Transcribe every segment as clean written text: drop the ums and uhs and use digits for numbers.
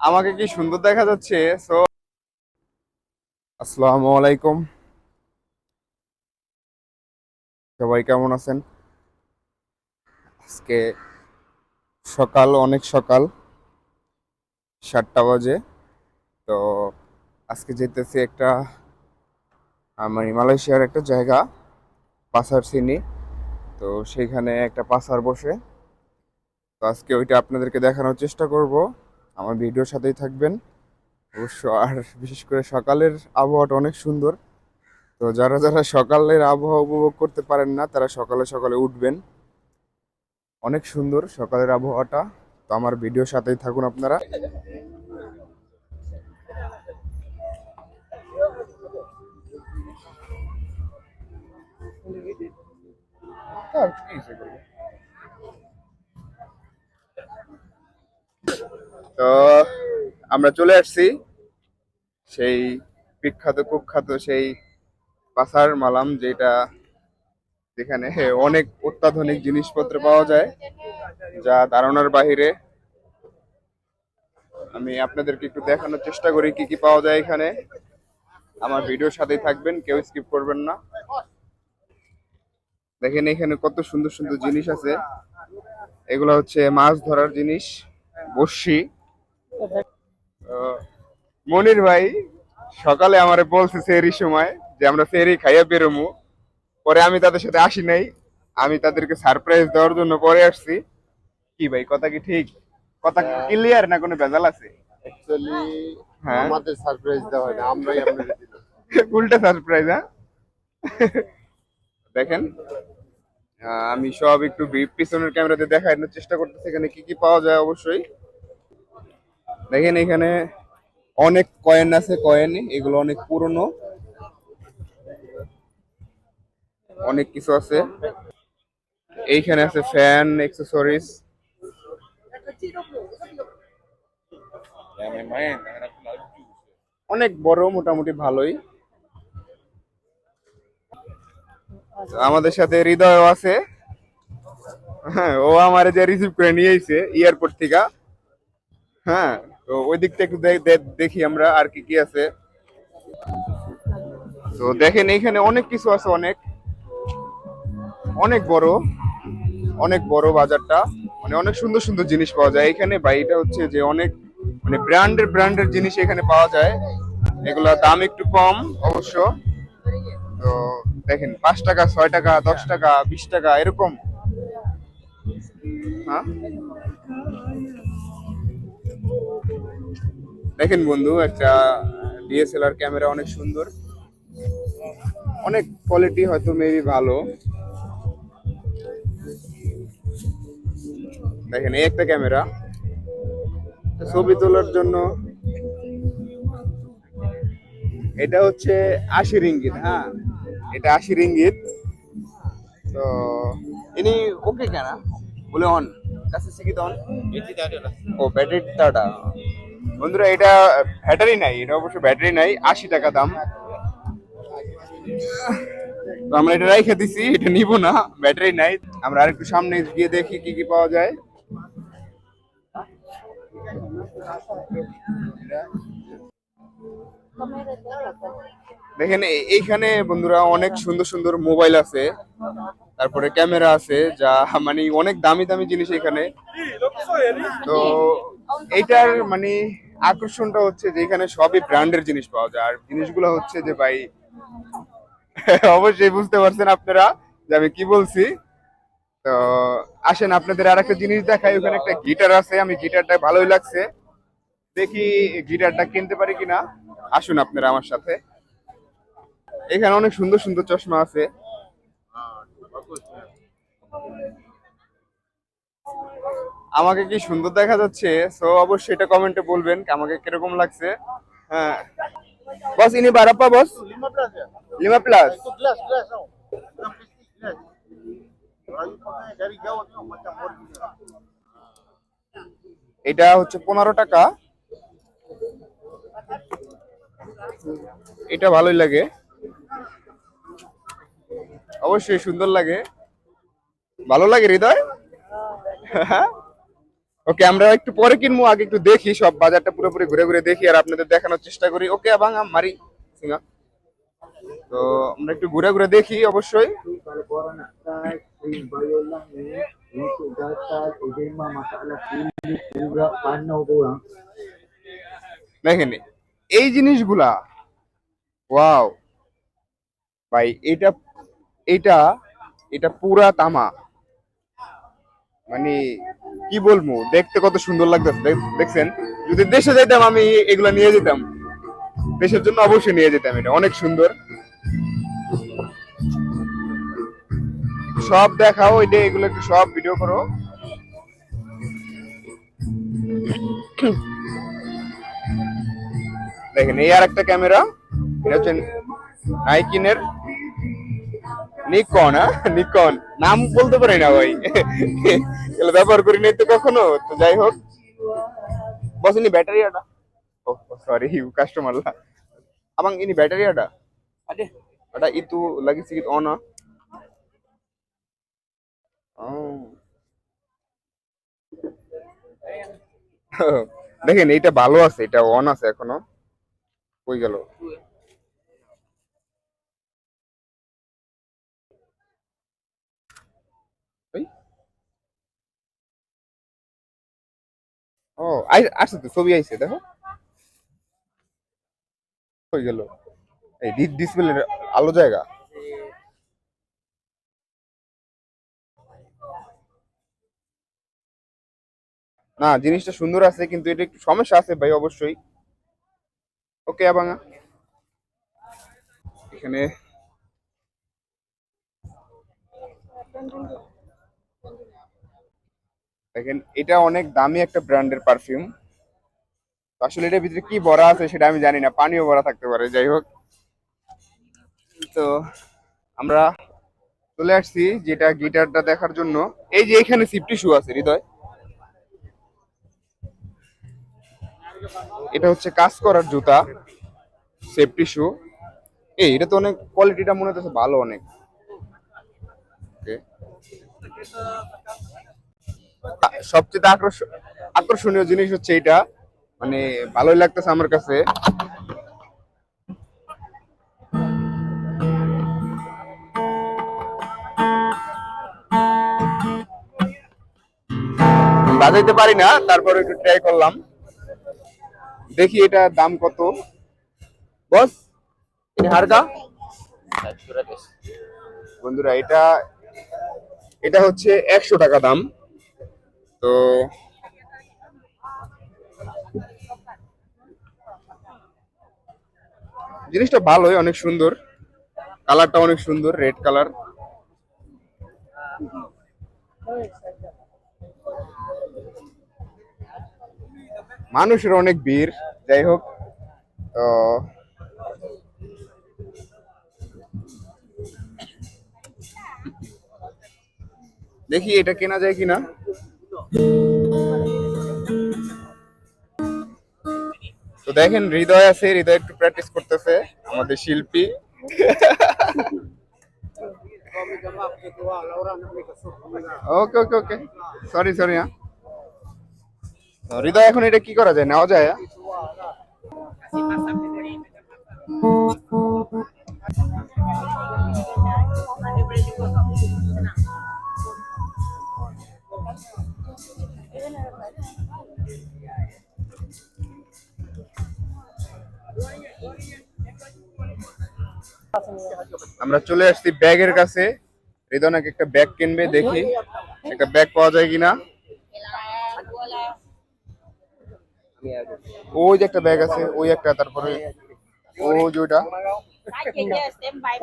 আমাকে কি সুন্দর দেখা যাচ্ছে? সো আসসালামু আলাইকুম, সবাই কেমন আছেন? আজকে সকাল, অনেক সকাল, 7টা বাজে। তো আজকে যেতেছি একটা মানে মালয়েশিয়ার একটা জায়গা, পাসার চিনি। তো সেইখানে একটা পাসার বসে। তো আজকে ওইটা আপনাদেরকে দেখানোর চেষ্টা করব। আমার ভিডিওর সাথেই থাকবেন অবশ্য। আর বিশেষ করে সকালের আবহাওয়াটা অনেক সুন্দর। তো যারা যারা সকালের আবহাওয়া উপভোগ করতে পারেন না, তারা সকালে সকালে উঠবেন। অনেক সুন্দর সকালের আবহাওয়াটা। তো আমার ভিডিওর সাথেই থাকুন আপনারা। তো আমরা চলে আসছি সেই বিখ্যাত কুখ্যাত সেই পাসার মালাম, যেখানে অনেক অত্যাধুনিক জিনিসপত্র পাওয়া যায়, যা ধারণার বাহিরে। আমি আপনাদেরকে একটু দেখানোর চেষ্টা করি কি কি পাওয়া যায় এখানে। আমার ভিডিওর সাথেই থাকবেন, কেউ স্কিপ করবেন না। দেখেন এখানে কত সুন্দর সুন্দর জিনিস আছে। এগুলো হচ্ছে মাছ ধরার জিনিস, বড়শি। মনির ভাই সকালে আমারে বলছে সেহরির সময় যে আমরা সেহরি খাইয়া বেরোমু। পরে আমি তাদের সাথে আসি নাই, আমি তাদেরকে সারপ্রাইজ দেওয়ার জন্য পরে আসছি। কি ভাই, কথা কি ঠিক? কথা ক্লিয়ার না কোনো ভেজাল আছে? অ্যাকচুয়ালি হ্যাঁ, আমাদের সারপ্রাইজ দেওয়া হয় না, আমরাই আপনাদের দিলাম। উল্টা সারপ্রাইজ। হ্যাঁ, দেখেন আমি সব একটু পিছনের ক্যামেরাতে দেখানোর চেষ্টা করতেছি এখানে কি কি পাওয়া যায়। অবশ্যই দেখেন এখানে অনেক কয়েন আছে, কয়েন এগুলো অনেক পুরনো, অনেক কিছু আছে। এইখানে আছে ফ্যান, অ্যাক্সেসরিজ। অনেক বড়, মোটামুটি ভালোই। আমাদের সাথে হৃদয় আছে। হ্যাঁ, ও আমার যে রিসিভ করে নিয়ে এসেছে এয়ারপোর্ট থেকে। হ্যাঁ, তো ওই দিকটা একটু দেখি আমরা আর কি কি আছে। তো দেখেন এখানে অনেক কিছু আছে, অনেক অনেক বড়, অনেক বড় বাজারটা। মানে অনেক সুন্দর সুন্দর জিনিস পাওয়া যায় এখানে ভাই। এটা হচ্ছে যে অনেক মানে ব্র্যান্ডের ব্র্যান্ডের জিনিস এখানে পাওয়া যায়। এগুলা দাম একটু কম অবশ্য। তো দেখেন 5 টাকা, 6 টাকা, 10 টাকা, 20 টাকা এরকম। হ্যাঁ, দেখেন বন্ধু, একটা ডিএসএলআর ক্যামেরা অনেক সুন্দর, অনেক কোয়ালিটি, হয়তো মেবি ভালো। দেখেন এই একটা ক্যামেরা ছবি তোলার জন্য। এটা হচ্ছে 80 রিঙ্গিত। হ্যাঁ, এটা 80 রিঙ্গিত। তো ইনি ওকে কেনা বলে অন কাছে শিখিত অন। ও ব্যাটারি টাটা। বন্ধুরা এটা ব্যাটারি নাই, এটা অবশ্য ব্যাটারি নাই, 80 টাকা দাম। তো আমরা এটা রাইখে দিছি, এটা নিব না, ব্যাটারি নাই। আমরা আরেকটু সামনে গিয়ে দেখি কি কি পাওয়া যায়। দেখেন এইখানে বন্ধুরা অনেক সুন্দর সুন্দর মোবাইল আছে, তারপরে ক্যামেরা আছে, যা মানে অনেক দামি দামি জিনিস এখানে। তো এইটার মানে আকর্ষণটা হচ্ছে যে এখানে সবই ব্র্যান্ডের জিনিস পাওয়া যায়। আর জিনিসগুলো হচ্ছে যে ভাই অবশ্যই বুঝতে পারছেন আপনারা যে আমি কি বলছি। তো আসেন আপনাদের আর একটা জিনিস দেখাই। ওখানে একটা গিটার আছে, আমি গিটারটা ভালোই লাগছে, দেখি গিটারটা কিনতে পারি কিনা। আসুন আপনারা আমার সাথে। এখানে অনেক সুন্দর সুন্দর চশমা আছে। আমাকে কি সুন্দর দেখা যাচ্ছে? সো অবশ্যই এটা কমেন্টে বলবেন আমাকে কিরকম লাগছে। হ্যাঁ বস, ইনি বারাপ্পা বস, লিমা প্লাস। এটা হচ্ছে 15 টাকা। এটা ভালোই লাগে, অবশ্যই সুন্দর লাগে, ভালো লাগে হৃদয়। ওকে, আমরা একটু পরে কিনবো, আগে একটু দেখি সব বাজারটা পুরোপুরি ঘুরে ঘুরে দেখি আর আপনাদের দেখানোর চেষ্টা করি। ওকে আবাং মারি সিঙ্গা। তো আমরা একটু ঘুরে ঘুরে দেখি অবশ্যই। দেখেন এই জিনিসগুলা, ওয়াও ভাই, এটা এটা এটা পুরা তামা, মানে কি বলবো, দেখতে কত সুন্দর লাগতেছে দেখছেন। যদি দেশে যাইতাম আমি এগুলা নিয়ে যেতাম, দেশের জন্য অবশ্যই নিয়ে যেতাম, এটা অনেক সুন্দর। সব দেখাও, এটা এগুলো একটু সব ভিডিও করো। দেখেন এই আর একটা ক্যামেরা, এটা হচ্ছে নাইকিনের নিকন। হ্যাঁ, নিকন নাম বলতে পারি না ভাই, এগুলো ব্যবহার করি নাই তো কখনো। তো যাই হোক, বস ini battery ada. Oh, oh, sorry, customer lah. Abang ini battery ada? Ada. Ada itu lagi sedikit on. Ah. Oh. দেখেন এইটা ভালো আছে, এটা অন আছে এখনো। কই গেল? এই? ও আসছে তো, ছবি আইছে দেখো। কই গেল? এই ডিসপ্লে আলো জায়গা। না, জিনিসটা সুন্দর আছে কিন্তু এটা একটু সমস্যা আছে ভাই অবশ্যই। ওকে আবাঙা, এখানে দেখেন এটা অনেক দামি একটা ব্র্যান্ডের পারফিউম। আসলে এটার ভিতরে কি ভরা আছে সেটা আমি জানি না, পানিও ভরা থাকতে পারে। যাই হোক, তো আমরা চলে আসছি যেটা গিটারটা দেখার জন্য। এই যে এখানে সিফটি শু আছে হৃদয়, এটা হচ্ছে কাজ করার জুতা, সেফটি শু। এই এটা তো অনেক কোয়ালিটিটা মনে হচ্ছে ভালো অনেক। Okay. সবচেয়ে আকর্ষণীয় জিনিস হচ্ছে এটা, মানে ভালোই লাগতেছে আমার কাছে। বাজাইতে পারি না, তারপর একটু ট্রাই করলাম, দেখি এটা দাম কত। বস ini harga বন্ধুরা, এটা এটা হচ্ছে 100 টাকা দাম। তো জিনিসটা ভালোই, অনেক সুন্দর, কালারটা অনেক সুন্দর, রেড কালার। মানুষের অনেক ভিড়। যাই হোক, তো দেখি এটা কেনা যায় কিনা। তো দেখেন হৃদয় আছে, হৃদয় একটু প্র্যাকটিস করতেছে, আমাদের শিল্পী। ওকে ওকে ওকে, সরি সরি। হ্যাঁ, তো হৃদয় এখন এটা কি করা যায়, নেওয়া যায়? হ্যাঁ? আমরা চলে আসছি ব্যাগের কাছে। হৃদয় নাকি একটা ব্যাগ কিনবে, দেখি একটা ব্যাগ পাওয়া যায় কিনা। ওই যে একটা ব্যাগ আছে, ওই একটা, তারপরে ওই যে ওইটা,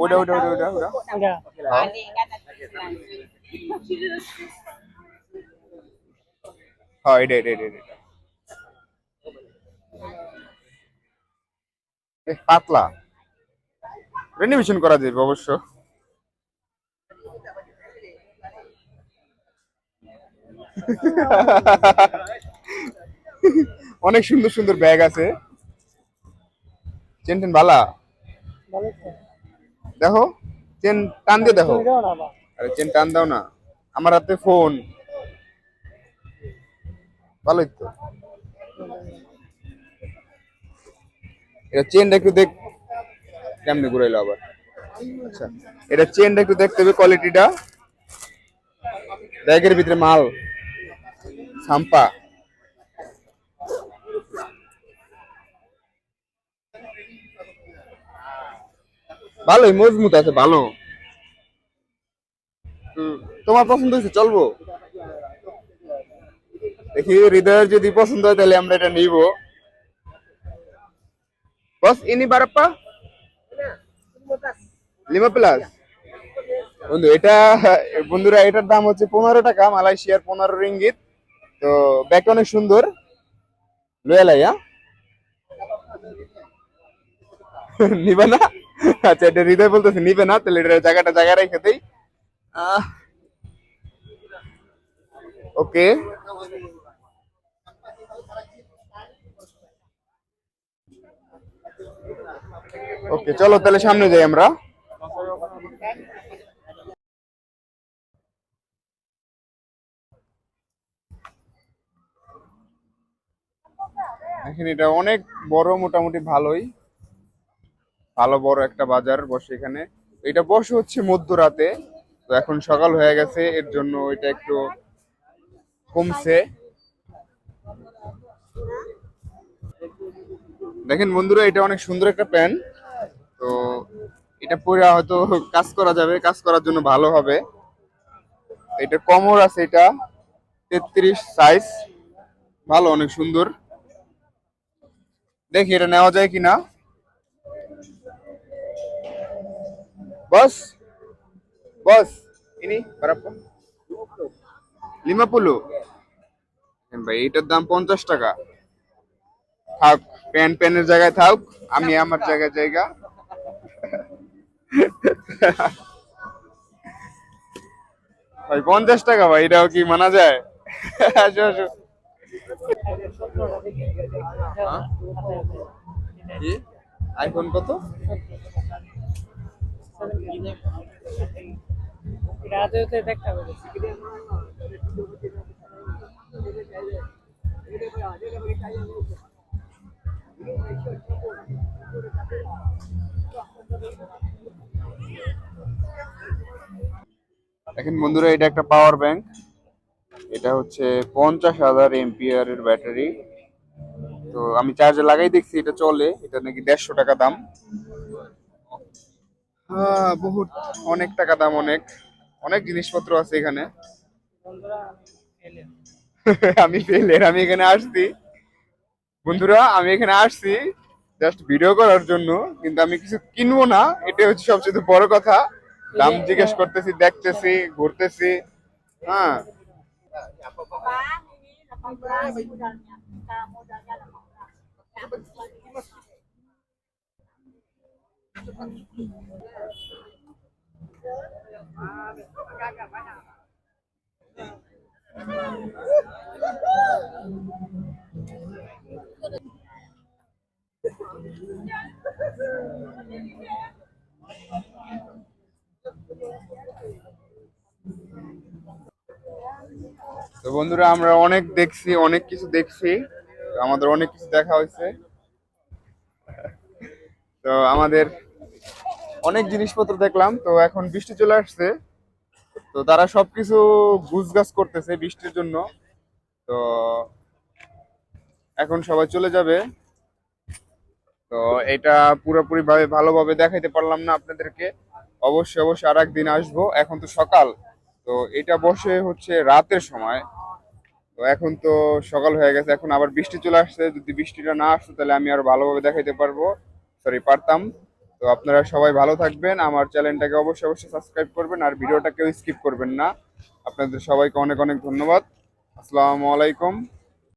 ওটা ওটা ওটা ওটা ওটা। হ্যাঁ। হ্যাঁ, এটা এটা এটা এটা। পাতলা, রেনোভেশন করা যাবে অবশ্য। অনেক সুন্দর সুন্দর ব্যাগ আছে। চেন টেন বালা দেখো, চেন টান দিয়ে দেখো। আরে চেন টান দাও না, আমার হাতে ফোন। ভালোই তো। এটা চেনটা একটু দেখ, কেমনে ঘুরাইলো আবার। আচ্ছা, এটা চেনটা একটু দেখতে হবে কোয়ালিটিটা। ব্যাগের ভিতরে মাল সাম্পা। ভালোই মজবুত আছে, ভালো। তোমার পছন্দ হয়েছে, চলবো। দেখি হৃদয়ের যদি পছন্দ হয় তাহলে আমরা এটা নিব। বস ইনি বারাপ্পা লিমা প্লাস। বন্ধু এটা, বন্ধুরা এটার দাম হচ্ছে 15 টাকা, মালয়েশিয়ার 15 রিঙ্গিত। তো ব্যাগটা অনেক সুন্দর, লয়ালাই। নিবে না? আচ্ছা, এটা হৃদয় বলতেছে নিবে না, তাহলে এটা জায়গাটা জায়গা রেখে দেই। ওকে। ওকে, চলো তাহলে সামনে যাই আমরা। এখন এটা অনেক বড়, মোটামুটি ভালোই ভালো বড় একটা বাজার বসে এখানে। এটা বসে হচ্ছে মধ্যরাতে। তো এখন সকাল হয়ে গেছে, এর জন্য এটা একটু কমছে। দেখেন বন্ধুরা, এটা অনেক সুন্দর একটা প্যান্ট। তো এটা পরে হয়তো কাজ করা যাবে, কাজ করার জন্য ভালো হবে। এটা কমর আছে, এটা 33 সাইজ, ভালো, অনেক সুন্দর। দেখি এটা নেওয়া যায় কিনা। বস, বস ইনি বারাপ্পা লিমাপুলু। ভাই এটার দাম 50 টাকা। থাক, প্যানের জায়গায় থাক, আমি আমার জায়গায় জায়গা। ভাই 50 টাকা, ভাই এটাও কি মানা যায়? আসো আসো। হ্যাঁ? কি আইফোন কত? দেখেন বন্ধুরা, এটা একটা পাওয়ার ব্যাংক। এটা হচ্ছে 50,000 এমপিআর ব্যাটারি। তো আমি চার্জে লাগাই দেখছি, এটা চলে। এটা নাকি 150 টাকা দাম। হ্যাঁ বহুত, অনেক টাকা দাম, অনেক অনেক জিনিসপত্র আছে এখানে। আমি ফেলের, আমি এখানে আসছি বন্ধুরা, আমি এখানে আসছি জাস্ট ভিডিও করার জন্য, কিন্তু আমি কিছু কিনবো না, এটা হচ্ছে সবচেয়ে বড় কথা। দাম জিজ্ঞেস করতেছি, দেখতেছি, ঘুরতেছি। হ্যাঁ। তো বন্ধুরা, আমরা অনেক দেখছি, অনেক কিছু দেখছি। তো আমাদের অনেক কিছু দেখা হয়েছে। তো আমাদের অনেক জিনিসপত্র দেখলাম। তো এখন বৃষ্টি চলে আসছে, তো তারা সবকিছু গুছগাছ করতেছে বৃষ্টির জন্য। তো এখন সবাই চলে যাবে। তো এটা পুরোপুরি ভাবে ভালোভাবে দেখাইতে পারলাম না আপনাদেরকে। অবশ্যই অবশ্যই আর একদিন আসবো। এখন তো সকাল, তো এটা বসে হচ্ছে রাতের সময়। তো এখন তো সকাল হয়ে গেছে, এখন আবার বৃষ্টি চলে আসছে। যদি বৃষ্টিটা না আসতো তাহলে আমি আরো ভালোভাবে দেখাইতে পারবো, সরি পারতাম। তো আপনারা সবাই ভালো থাকবেন, আমার চ্যানেলটাকে অবশ্যই অবশ্যই সাবস্ক্রাইব করবেন, আর ভিডিওটা কেউ স্কিপ করবেন না। আপনাদের সবাইকে অনেক অনেক ধন্যবাদ। আসসালামু আলাইকুম।